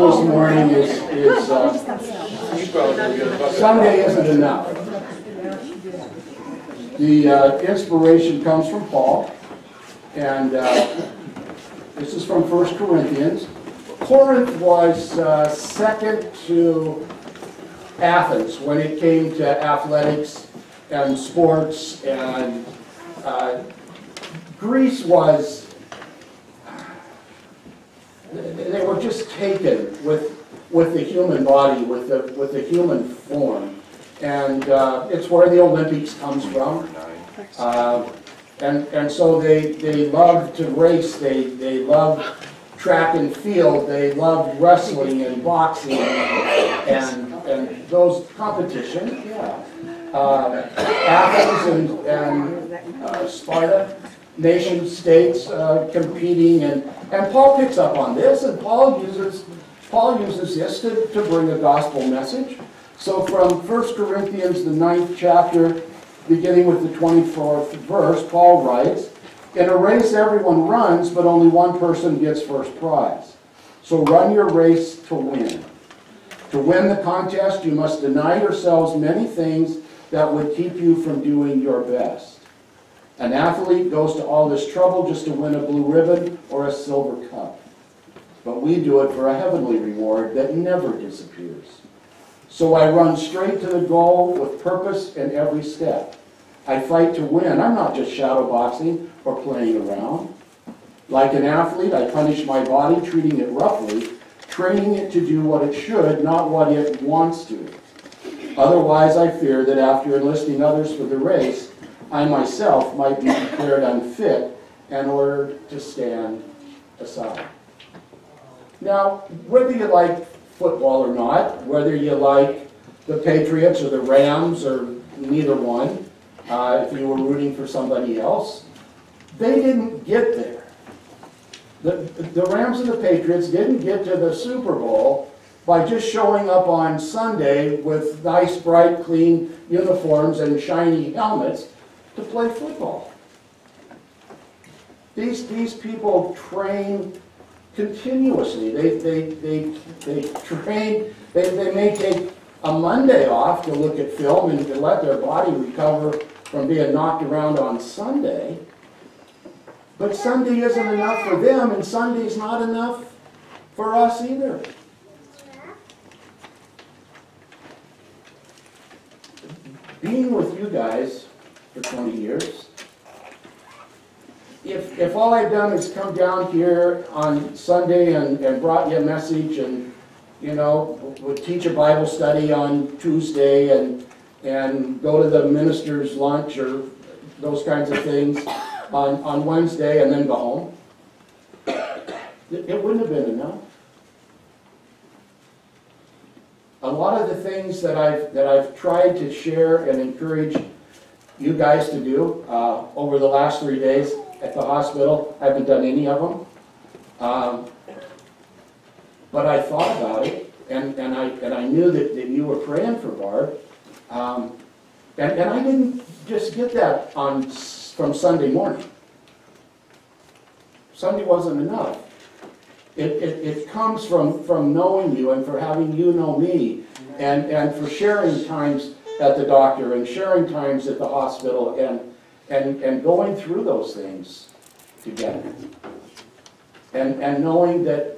title this morning is Sunday Isn't Enough. The inspiration comes from Paul, and this is from 1 Corinthians. Corinth was second to Athens when it came to athletics and sports, and Greece was, they were just taken with the human body, with the human form. And it's where the Olympics comes from. And so they loved to race, they loved track and field, they loved wrestling and boxing and those competitions, yeah. Athens and Sparta, nation states competing, and Paul picks up on this, and Paul uses this to bring a gospel message. So from 1 Corinthians, the 9th chapter, beginning with the 24th verse, Paul writes, "In a race everyone runs, but only one person gets first prize. So run your race to win. To win the contest, you must deny yourselves many things that would keep you from doing your best. An athlete goes to all this trouble just to win a blue ribbon or a silver cup. But we do it for a heavenly reward that never disappears. So I run straight to the goal with purpose in every step. I fight to win. I'm not just shadow boxing or playing around. Like an athlete, I punish my body, treating it roughly, training it to do what it should, not what it wants to. Otherwise, I fear that after enlisting others for the race, I myself might be declared unfit and ordered to stand aside." Now, whether you like football or not, whether you like the Patriots or the Rams or neither one, if you were rooting for somebody else, they didn't get there. The Rams and the Patriots didn't get to the Super Bowl by just showing up on Sunday with nice, bright, clean uniforms and shiny helmets to play football. These people train continuously. They train. They may take a Monday off to look at film and to let their body recover from being knocked around on Sunday. But Sunday isn't enough for them, and Sunday's not enough for us either. Being with you guys for 20 years, if all I've done is come down here on Sunday and brought you a message and, you know, would teach a Bible study on Tuesday and go to the minister's lunch or those kinds of things on Wednesday and then go home, it wouldn't have been enough. A lot of the things that I've tried to share and encourage you guys to do over the last 3 days at the hospital, I haven't done any of them. But I thought about it, and I knew that you were praying for Barb. And I didn't just get that from Sunday morning. Sunday wasn't enough. It comes from knowing you and for having you know me, and for sharing times at the doctor and sharing times at the hospital and going through those things together. And knowing that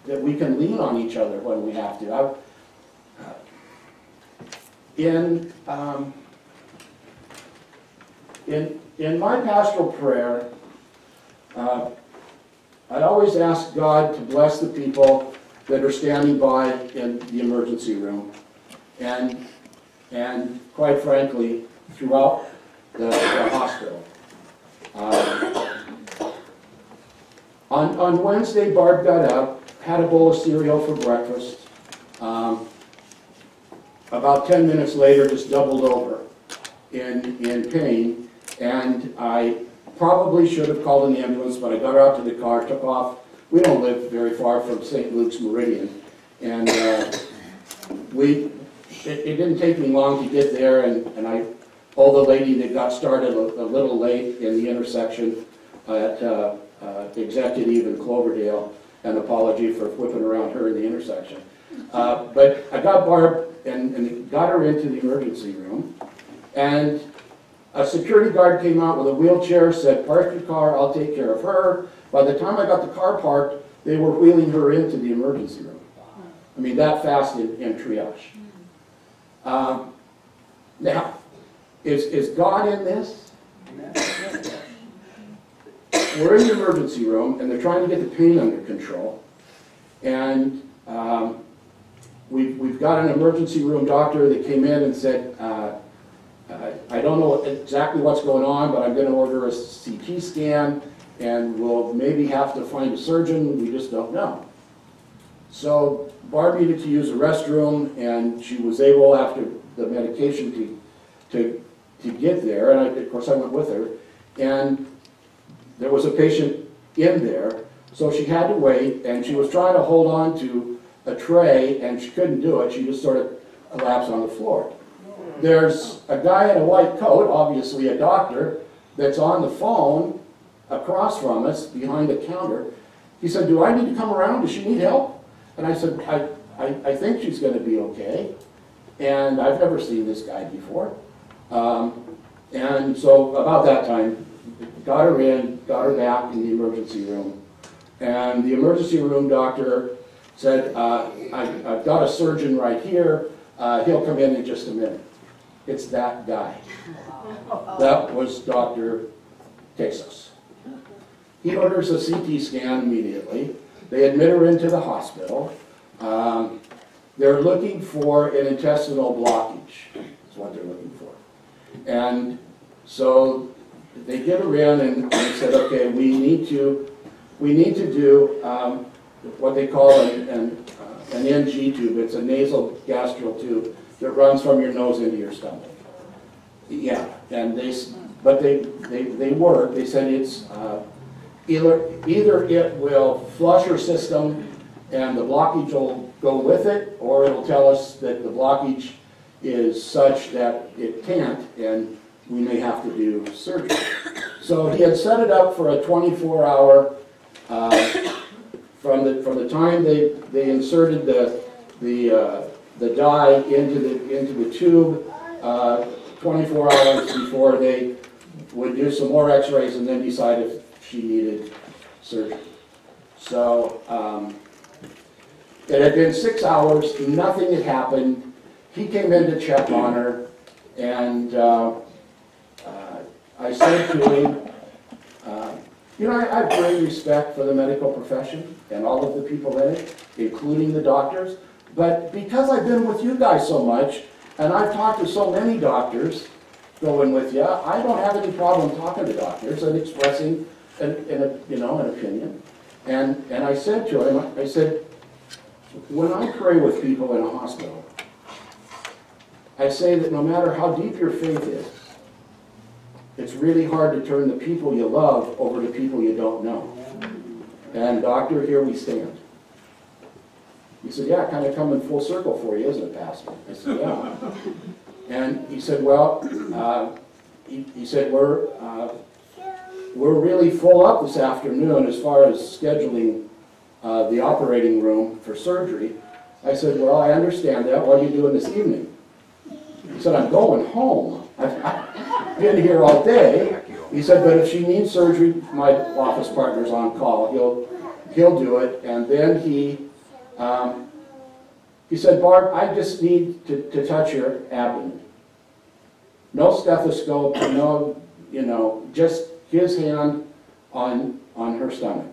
we can lean on each other when we have to. In my pastoral prayer, I always ask God to bless the people that are standing by in the emergency room, and quite frankly, throughout the hospital. On Wednesday, Barb got up, had a bowl of cereal for breakfast. About 10 minutes later, just doubled over in pain, and I probably should have called an ambulance, but I got her out to the car, took off. We don't live very far from St. Luke's Meridian, and it didn't take me long to get there, and I told the lady that got started a little late in the intersection at Executive and Cloverdale an apology for whipping around her in the intersection. But I got Barb and got her into the emergency room, and a security guard came out with a wheelchair, said, "Park your car, I'll take care of her." By the time I got the car parked, they were wheeling her into the emergency room. I mean, that fast in triage. Now, is God in this? We're in the emergency room, and they're trying to get the pain under control. And we've got an emergency room doctor that came in and said, I don't know exactly what's going on, but I'm going to order a CT scan, and we'll maybe have to find a surgeon. We just don't know. So Barb needed to use the restroom, and she was able, after the medication, to get there. And of course, I went with her. And there was a patient in there, so she had to wait, and she was trying to hold on to a tray, and she couldn't do it. She just sort of collapsed on the floor. There's a guy in a white coat, obviously a doctor, that's on the phone across from us, behind the counter. He said, "Do I need to come around? Does she need help?" And I said, I think she's going to be okay. And I've never seen this guy before. And so about that time, got her in, got her back in the emergency room. And the emergency room doctor said, I've got a surgeon right here. He'll come in just a minute. It's that guy. That was Dr. Tesos. He orders a CT scan immediately. They admit her into the hospital. They're looking for an intestinal blockage. That's what they're looking for. And so they get her in, and they said, okay, we need to do what they call an NG tube. It's a nasal gastral tube that runs from your nose into your stomach. Yeah, and they work. They said it's either it will flush her system and the blockage will go with it, or it'll tell us that the blockage is such that it can't, and we may have to do surgery. So he had set it up for a 24-hour, from the time they inserted the dye into the tube, 24 hours before they would do some more x-rays and then decide if she needed surgery. So it had been 6 hours, nothing had happened. He came in to check on her, and I said to him, you know, I have great respect for the medical profession and all of the people in it, including the doctors, but because I've been with you guys so much, and I've talked to so many doctors going with you, I don't have any problem talking to doctors and expressing an opinion. And I said to him, I said, when I pray with people in a hospital, I say that no matter how deep your faith is, it's really hard to turn the people you love over to people you don't know. And doctor, here we stand. He said, yeah, kind of coming full circle for you, isn't it, Pastor? I said, yeah. And he said, well, he said, we're really full up this afternoon as far as scheduling the operating room for surgery. I said, well, I understand that. What are you doing this evening? He said, I'm going home. I've been here all day. He said, but if she needs surgery, my office partner's on call. He'll do it. And then he said, Barb, I just need to touch your abdomen. No stethoscope, no, just his hand on her stomach.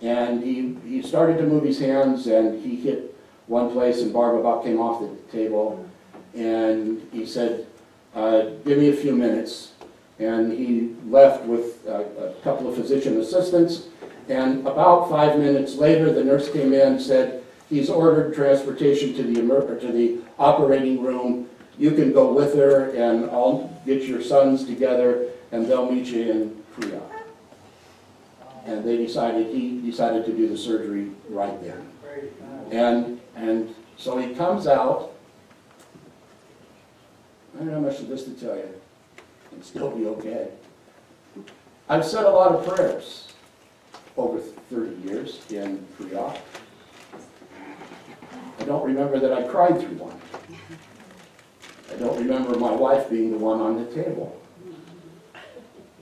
And he started to move his hands, and he hit one place, and Barb about came off the table. And he said, give me a few minutes. And he left with a couple of physician assistants. And about 5 minutes later, the nurse came in and said, he's ordered transportation to the operating room. You can go with her, and I'll get your sons together, and they'll meet you in pre-op. And he decided to do the surgery right there. And so he comes out. I don't know how much of this to tell you. It'll still be okay. I've said a lot of prayers over 30 years in pre-op. I don't remember that I cried through one. I don't remember my wife being the one on the table.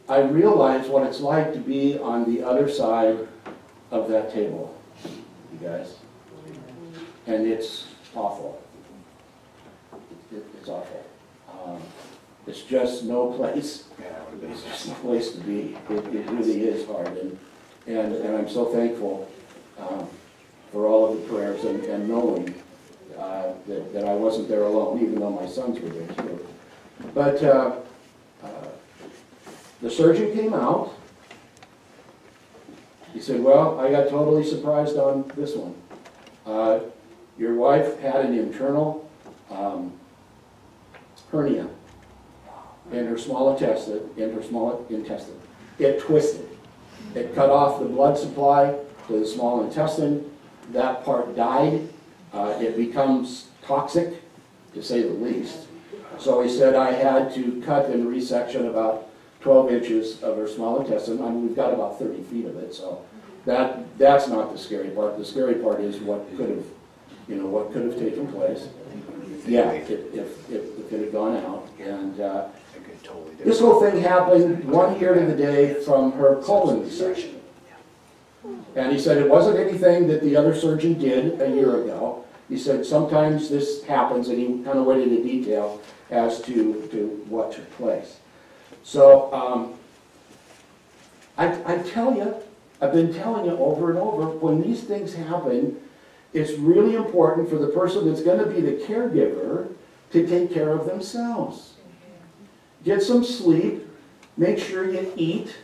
I realize what it's like to be on the other side of that table, you guys. And it's awful. It's awful. It's just no place. It's just no place to be. It really is hard. And I'm so thankful for all of the prayers and knowing that I wasn't there alone, even though my sons were there too. But the surgeon came out. He said, well, I got totally surprised on this one. Your wife had an internal hernia in her small intestine. It twisted. It cut off the blood supply to the small intestine. That part died. It becomes toxic, to say the least. So he said I had to cut and resection about 12 inches of her small intestine. I mean, we've got about 30 feet of it, so that's not the scary part. The scary part is what could have taken place. Yeah, if it had gone out. And this whole thing happened 1 year to the day from her colon resection. And he said it wasn't anything that the other surgeon did a year ago. He said sometimes this happens, and he kind of went into detail as to what took place. So I tell you, I've been telling you over and over, when these things happen, it's really important for the person that's going to be the caregiver to take care of themselves. Get some sleep, make sure you eat,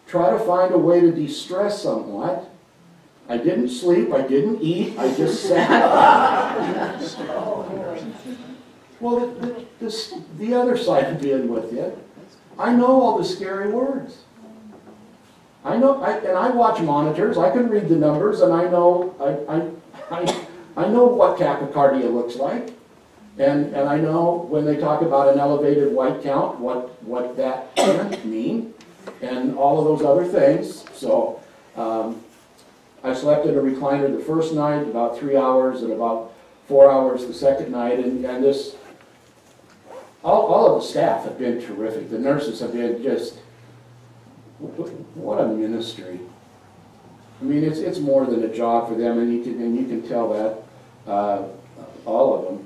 try to find a way to de-stress somewhat. I didn't sleep, I didn't eat, I just sat. Well, the other side of being with you, I know all the scary words. I know, and I watch monitors, I can read the numbers, and I know what tachycardia looks like. And I know when they talk about an elevated white count, what that can mean, and all of those other things. So I slept in a recliner the first night, about 3 hours, and about 4 hours the second night, and this, all of the staff have been terrific. The nurses have been just, what a ministry. I mean, it's more than a job for them, and you can tell that, all of them.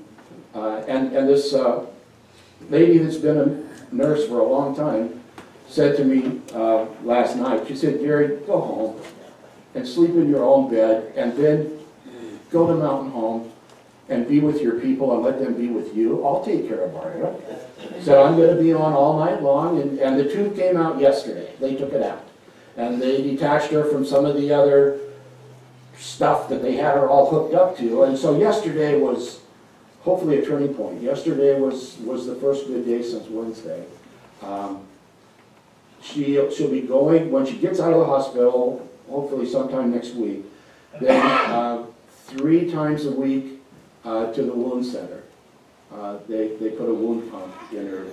And this lady that's been a nurse for a long time said to me last night, she said, Gary, go home and sleep in your own bed, and then go to Mountain Home and be with your people and let them be with you. I'll take care of Barbara. So I'm going to be on all night long, and the tube came out yesterday. They took it out. And they detached her from some of the other stuff that they had her all hooked up to. And so yesterday was hopefully a turning point. Yesterday was the first good day since Wednesday. She'll be going, when she gets out of the hospital, hopefully sometime next week, then 3 times a week to the wound center. They put a wound pump in her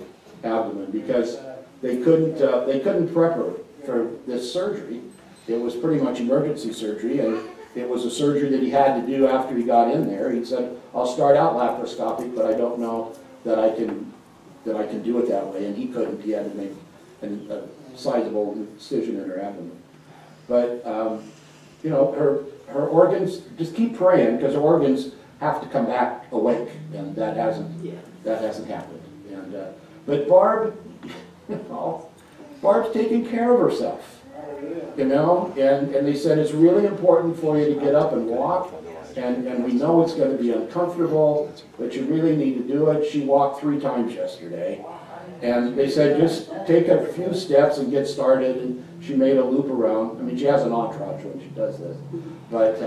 abdomen because they couldn't prep her for this surgery. It was pretty much emergency surgery, and it was a surgery that he had to do after he got in there. He said, I'll start out laparoscopic, but I don't know that I can do it that way, and he couldn't. He had to make a sizable incision in her abdomen. But you know, her organs, just keep praying, because her organs have to come back awake, and that hasn't happened. And but Barb, you know, Barb's taking care of herself. You know, and they said it's really important for you to get up and walk, and we know it's going to be uncomfortable, but you really need to do it. She walked 3 times yesterday, and they said just take a few steps and get started, and she made a loop around. I mean, she has an entourage when she does this, but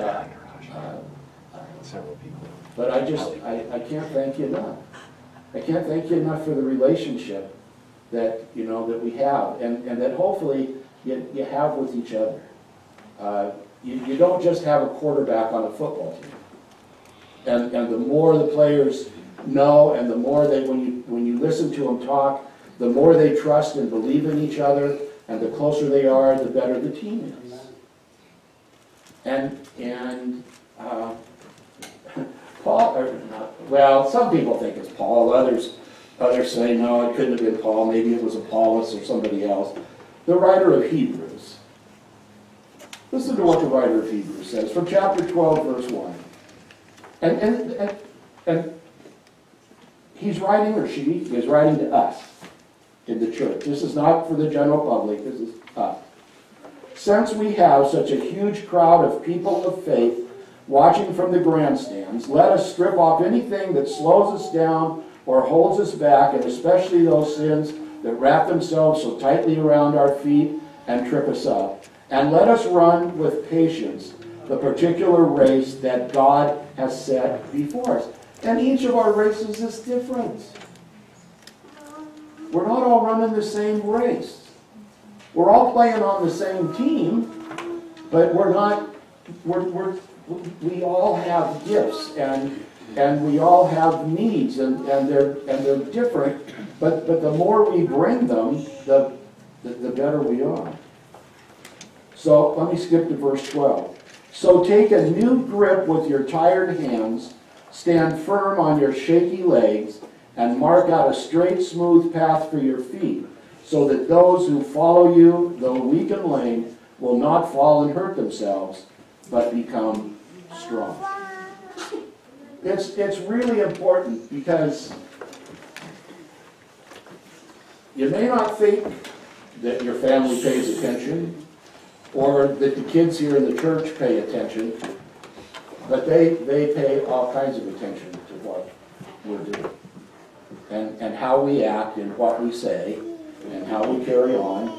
I can't thank you enough. I can't thank you enough for the relationship that, you know, that we have, and that hopefully you have with each other. You don't just have a quarterback on a football team. And the more the players know, and the more they, when you listen to them talk, the more they trust and believe in each other, and the closer they are, the better the team is. And Paul, well, some people think it's Paul, others say, no, it couldn't have been Paul, maybe it was Apollos or somebody else. The writer of Hebrews. Listen to what the writer of Hebrews says from chapter 12, verse 1. And he's writing, or she is writing to us in the church. This is not for the general public, this is us. Since we have such a huge crowd of people of faith watching from the grandstands, let us strip off anything that slows us down or holds us back, and especially those sins that wrap themselves so tightly around our feet and trip us up. And let us run with patience the particular race that God has set before us. And each of our races is different. We're not all running the same race. We're all playing on the same team, but we're not, we all have gifts and we all have needs and they're different, but the more we bring them, the better we are. So let me skip to verse 12. So take a new grip with your tired hands, stand firm on your shaky legs, and mark out a straight, smooth path for your feet, so that those who follow you, though weak and lame, will not fall and hurt themselves, but become strong. It's really important because you may not think that your family pays attention or that the kids here in the church pay attention, but they pay all kinds of attention to what we're doing and how we act and what we say and how we carry on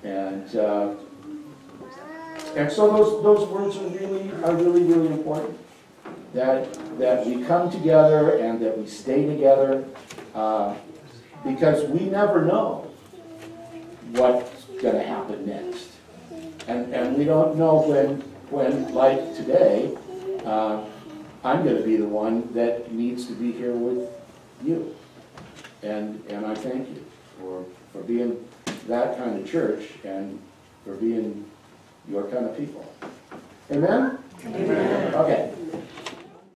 and so those words are really important. That we come together and that we stay together because we never know what's going to happen next. And we don't know when like today, I'm going to be the one that needs to be here with you. And I thank you for being that kind of church and for being your kind of people. Amen? Amen. Okay.